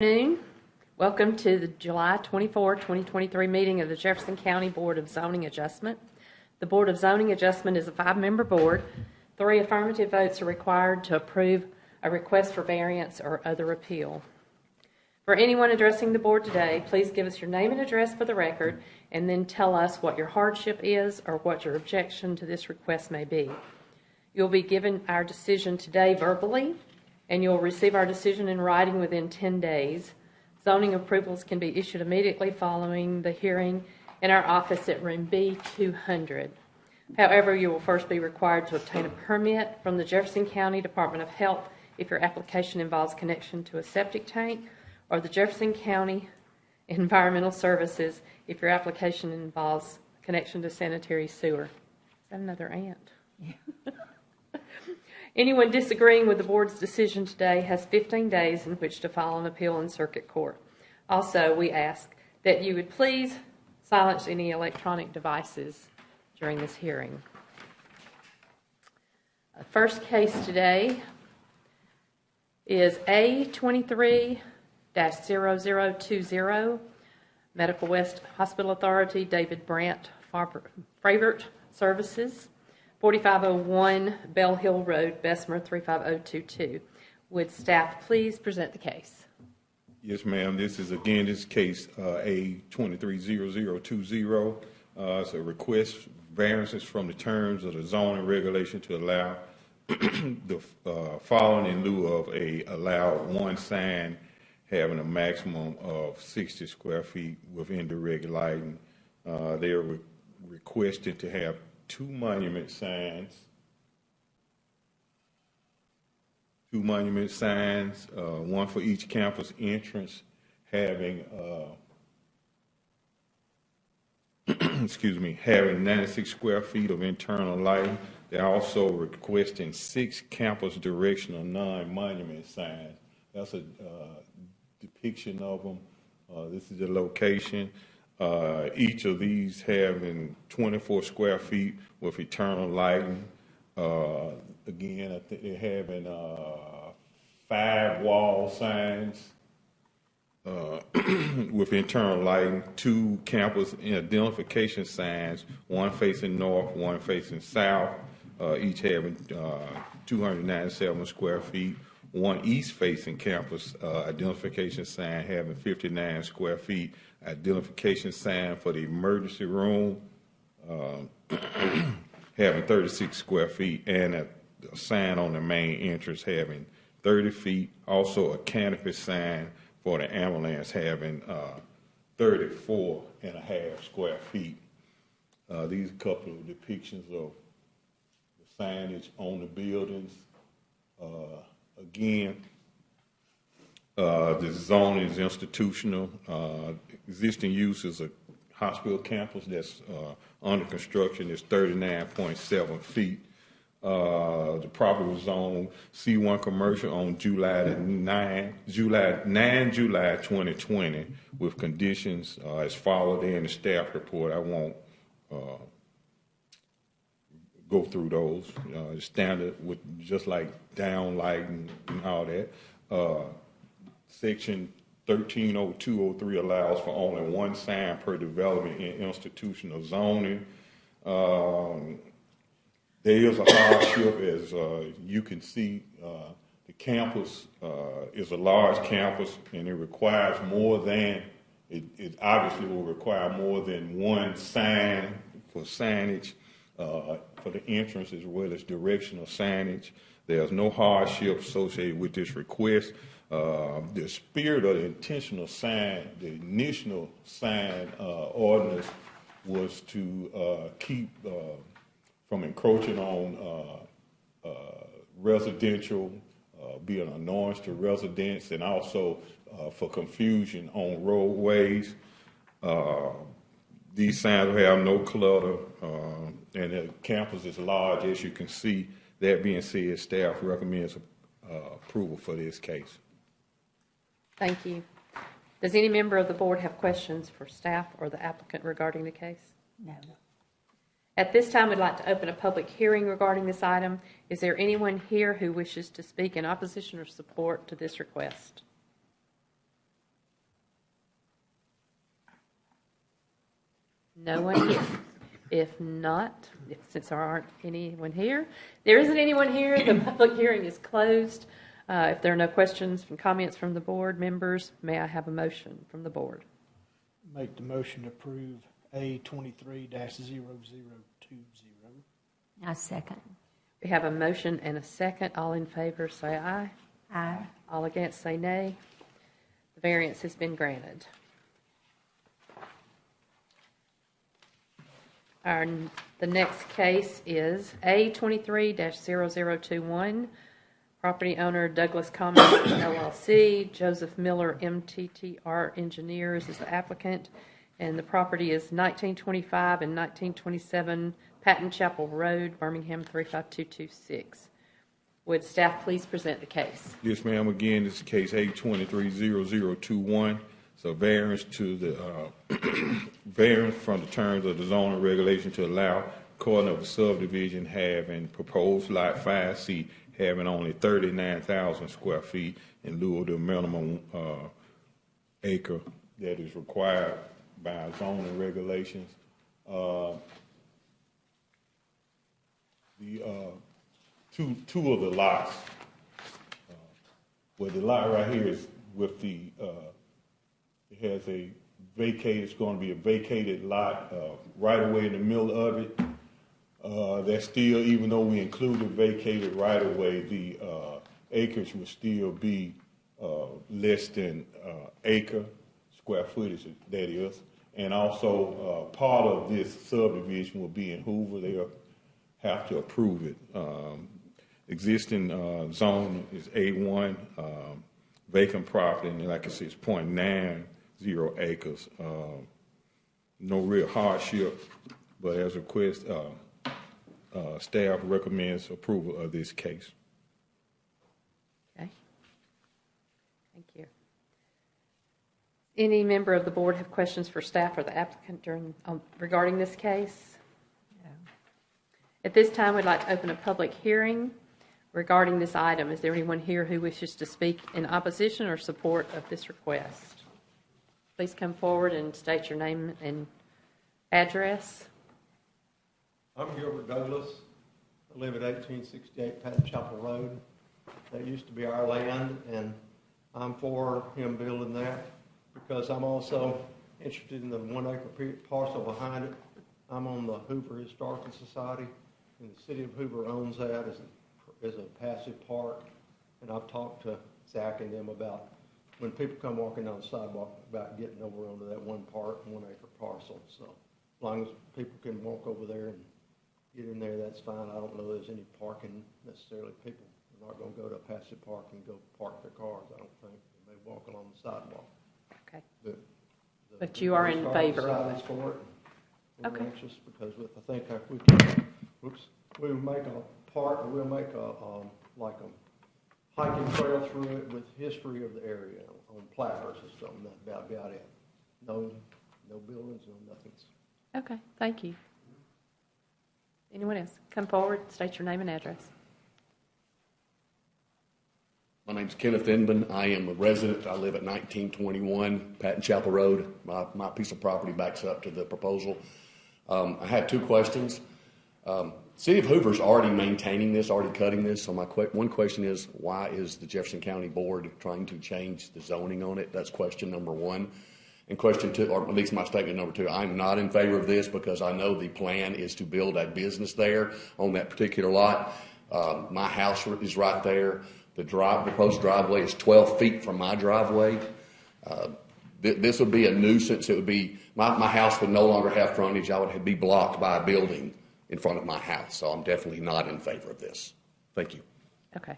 Afternoon. Welcome to the July 24, 2023 meeting of the Jefferson County Board of Zoning Adjustment. The Board of Zoning Adjustment is a 5-member board. 3 affirmative votes are required to approve a request for variance or other appeal. For anyone addressing the board today, please give us your name and address for the record, and then tell us what your hardship is or what your objection to this request may be. You'll be given our decision today verbally, and you'll receive our decision in writing within 10 days. Zoning approvals can be issued immediately following the hearing in our office at room B200. However, you will first be required to obtain a permit from the Jefferson County Department of Health if your application involves connection to a septic tank, or the Jefferson County Environmental Services if your application involves connection to sanitary sewer. Is that another ant? Yeah. Anyone disagreeing with the board's decision today has 15 days in which to file an appeal in circuit court. Also, we ask that you would please silence any electronic devices during this hearing. The first case today is A23-0020, Medical West Hospital Authority, David Brandt Fravert Services, 4501 Bell Hill Road, Bessemer 35022. Would staff please present the case? Yes, ma'am. This is case A230020. It's a request variances from the terms of the zoning regulation to allow the following in lieu of a allowed one sign having a maximum of 60 square feet with indirect lighting. They are requested to have 2 monument signs, one for each campus entrance, having having 96 square feet of internal lighting. They're also requesting 6 campus directional non-monument signs. That's a depiction of them. This is the location. Each of these having 24 square feet with eternal lighting. Again, I think they're having 5 wall signs with internal lighting, 2 campus identification signs, one facing north, one facing south, each having 297 square feet. One east-facing campus identification sign having 59 square feet. Identification sign for the emergency room having 36 square feet, and a sign on the main entrance having 30 feet. Also a canopy sign for the ambulance having 34 and a half square feet. These are a couple of depictions of the signage on the buildings. Again, the zone is institutional. Existing use is a hospital campus that's under construction. Is 39.7 feet. The property was on C1 commercial on July 2020 with conditions as followed in the staff report. I won't go through those. Standard with just like downlighting and all that. Section 130203 allows for only 1 sign per development in institutional zoning. There is a hardship, as you can see. The campus is a large campus, and it requires more than, it obviously will require more than 1 sign for signage for the entrance as well as directional signage. There's no hardship associated with this request. The spirit of the intentional sign, the initial sign ordinance was to keep from encroaching on residential, be an annoyance to residents, and also for confusion on roadways. These signs will have no clutter, and the campus is large, as you can see. That being said, staff recommends approval for this case. Thank you. Does any member of the board have questions for staff or the applicant regarding the case? No. At this time, we'd like to open a public hearing regarding this item. Is there anyone here who wishes to speak in opposition or support to this request? No one here. If not, since there aren't anyone here, there isn't anyone here, the public hearing is closed. If there are no questions and comments from the board members, may I have a motion from the board? Make the motion to approve A23-0020. I second. We have a motion and a second. All in favor say aye. Aye. All against say nay. The variance has been granted. The next case is A23-0021. Property owner Douglas Commons LLC. Joseph Miller MTTR Engineers is the applicant. And the property is 1925 and 1927 Patton Chapel Road, Birmingham 35226. Would staff please present the case? Yes, ma'am. Again, this is case A23-0021. It's a variance to the variance from the terms of the zoning regulation to allow corner of a subdivision having proposed lot 5C having only 39,000 square feet in lieu of the minimum acre that is required by zoning regulations. Two of the lots, well, the lot right here is with the, it has a vacated, it's going to be a vacated lot right away in the middle of it. That's still, even though we included vacated right away, the acreage will still be less than acre, square footage, that is. And also, part of this subdivision will be in Hoover. They'll have to approve it. Existing zone is A1, vacant property, and like I said, it's 0.90 acres. No real hardship, but as a request, staff recommends approval of this case. Okay. Thank you. Any member of the board have questions for staff or the applicant regarding this case? No. At this time, we'd like to open a public hearing regarding this item. Is there anyone here who wishes to speak in opposition or support of this request? Please come forward and state your name and address. I'm Gilbert Douglas. I live at 1868 Patton Chapel Road. That used to be our land, and I'm for him building that because I'm also interested in the 1 acre parcel behind it. I'm on the Hoover Historical Society, and the city of Hoover owns that as a passive park. And I've talked to Zach and them about when people come walking down the sidewalk about getting over onto that 1 acre parcel. So as long as people can walk over there and get in there, that's fine. I don't know there's any parking necessarily. People are not going to go to a passive park and go park their cars, I don't think. They may walk along the sidewalk. Okay. But you are in favor of it. For it. We're okay. anxious because I think we'll make a park, or we'll make like a hiking trail through it with history of the area on platters or something. That'd about it. No buildings, no nothings. Okay, thank you. Anyone else? Come forward, state your name and address. My name's Kenneth Inman. I am a resident. I live at 1921 Patton Chapel Road. My piece of property backs up to the proposal. I had 2 questions. City of Hoover's already maintaining this, already cutting this. So one question is, why is the Jefferson County Board trying to change the zoning on it? That's question number 1. And question 2, or at least my statement number 2, I'm not in favor of this because I know the plan is to build a business there on that particular lot. My house is right there. The proposed driveway is 12 feet from my driveway. This would be a nuisance. It would be, my house would no longer have frontage. I would be blocked by a building in front of my house. So I'm definitely not in favor of this. Thank you. Okay.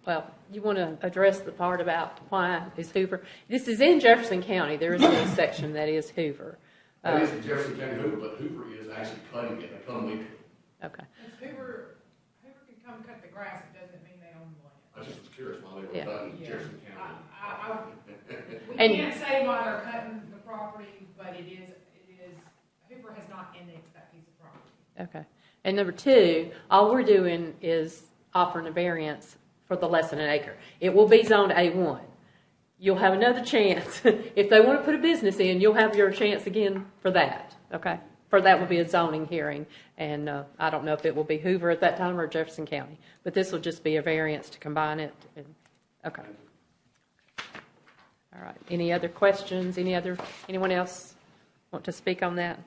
Well, you want to address the part about why is Hoover? This is in Jefferson County. There is a little section that is Hoover. That is in Jefferson County Hoover, but Hoover is actually cutting it. They come weekly. Okay. If Hoover can come cut the grass, it doesn't mean they own the land. I just was curious why they were cutting Jefferson County. We can't say why they're cutting the property, but it is Hoover has not annexed that piece of property. Okay. And number 2, all we're doing is offering a variance for the less than an acre. It will be zoned A1. You'll have another chance. If they want to put a business in, you'll have your chance again for that. okay. For that will be a zoning hearing, and I don't know if it will be Hoover at that time or Jefferson County, but this will just be a variance to combine it. Okay. All right. Any other questions? Anyone else want to speak on that?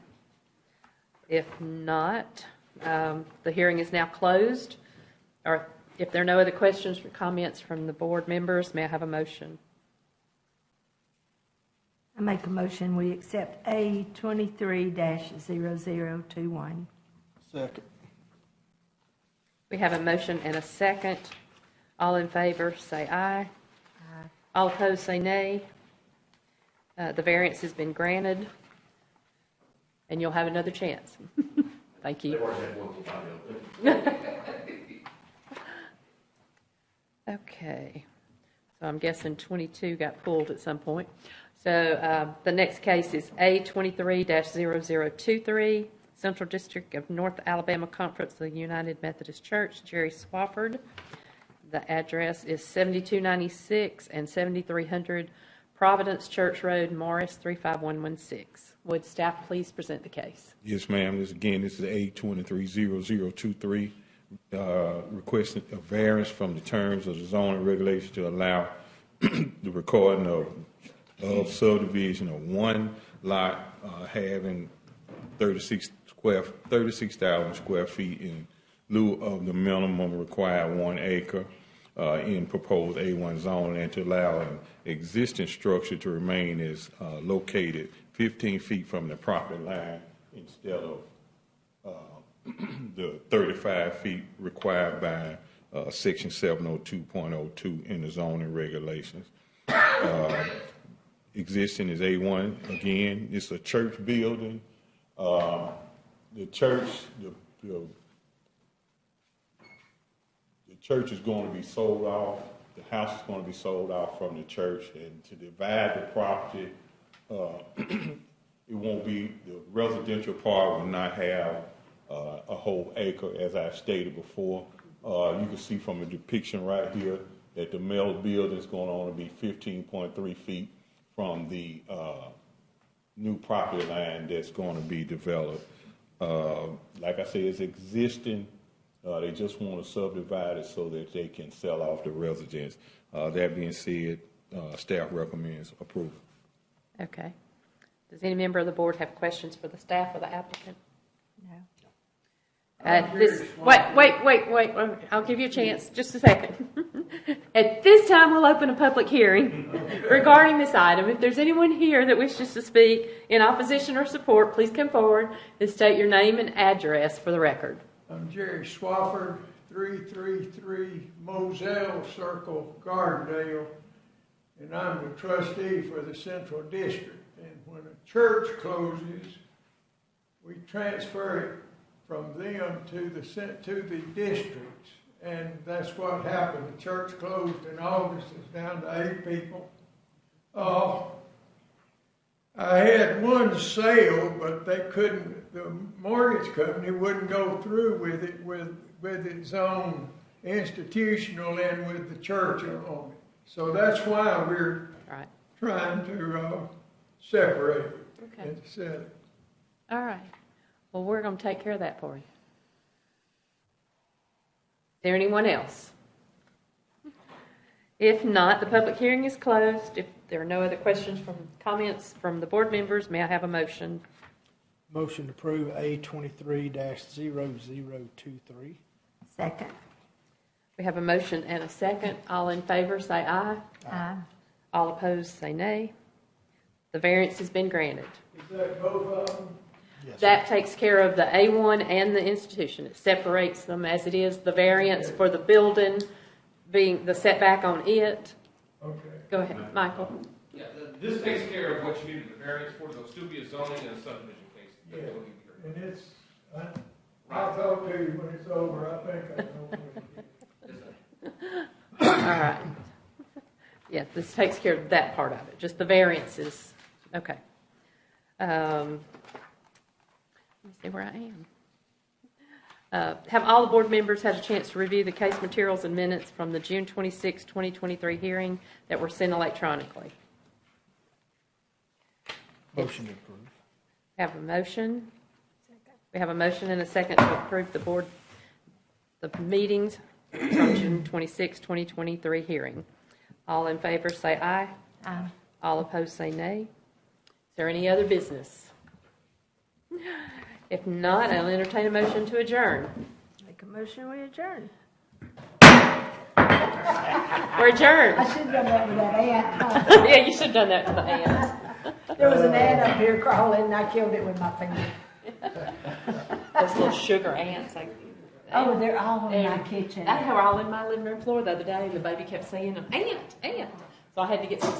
If not, the hearing is now closed. Or if there are no other questions or comments from the board members, may I have a motion? I make a motion, we accept A 23-0021. Second. We have a motion and a second. All in favor, say aye. Aye. All opposed, say nay. The variance has been granted, and you'll have another chance. Thank you. They've already had one for 5 Okay. So I'm guessing 22 got pulled at some point. So the next case is A 23-0023, Central District of North Alabama Conference of the United Methodist Church, Jerry Swafford. The address is 7296 and 7300 Providence Church Road, Morris 35116. Would staff please present the case? Yes, ma'am. This is A 23-0023, requesting a variance from the terms of the zoning regulation to allow the recording of subdivision of one lot having 36,000 square feet in lieu of the minimum required 1 acre in proposed A1 zone, and to allow an existing structure to remain as located 15 feet from the property line instead of the 35 feet required by section 702.02 in the zoning regulations. Existing is A1. Again, it's a church building. The church is going to be sold off. The house is going to be sold off from the church, and to divide the property, it won't be, the residential part will not have a whole acre, as I stated before. You can see from the depiction right here that the mill building is going to only be 15.3 feet from the new property line that's going to be developed. Like I said, it's existing. They just want to subdivide it so that they can sell off the residents. That being said, staff recommends approval. Okay. Does any member of the board have questions for the staff or the applicant? No. Wait. I'll give you a chance. Just a second. At this time, we'll open a public hearing regarding this item. If there's anyone here that wishes to speak in opposition or support, please come forward and state your name and address for the record. I'm Jerry Swafford, 333 Moselle Circle, Gardendale, and I'm the trustee for the Central District. And when a church closes, we transfer it from them to the districts, and that's what happened. The church closed in August. It's down to 8 people. I had one sale, but they couldn't. The mortgage company wouldn't go through with it with its own institutional and with the church on it. So that's why we're trying to separate it and sell it. All right. Well, we're going to take care of that for you. Is there anyone else? If not, the public hearing is closed. If there are no other comments from the board members, may I have a motion? Motion to approve A 23-0023. Second. We have a motion and a second. All in favor, say aye. Aye. All opposed, say nay. The variance has been granted. Is that both of them? Yes. That takes care of the A1 and the institution. It separates them as it is the variance for the building being the setback on it. Okay. Go ahead, Michael. Yeah, this takes care of what you needed the variance for. There'll still be a zoning and a subdivision case. Yeah, and it's, I'll talk to you when it's over. I think I know what it is. All right. Yeah, this takes care of that part of it, just the variances. Okay. Let me see where I am. Have all the board members had a chance to review the case materials and minutes from the June 26, 2023 hearing that were sent electronically? Motion to approve. Have a motion. We have a motion and a second to approve the meetings from June 26, 2023 hearing. All in favor say aye. Aye. All opposed say nay. Is there any other business? If not, I'll entertain a motion to adjourn. Make a motion, we adjourn. We're adjourned. I should have done that with that ant. Yeah, you should have done that to the ants. There was an ant up here crawling, and I killed it with my finger. Those little sugar ants. Oh, they're all in my kitchen. They were all in my living room floor the other day, and the baby kept saying, ant, ant. So I had to get some stuff.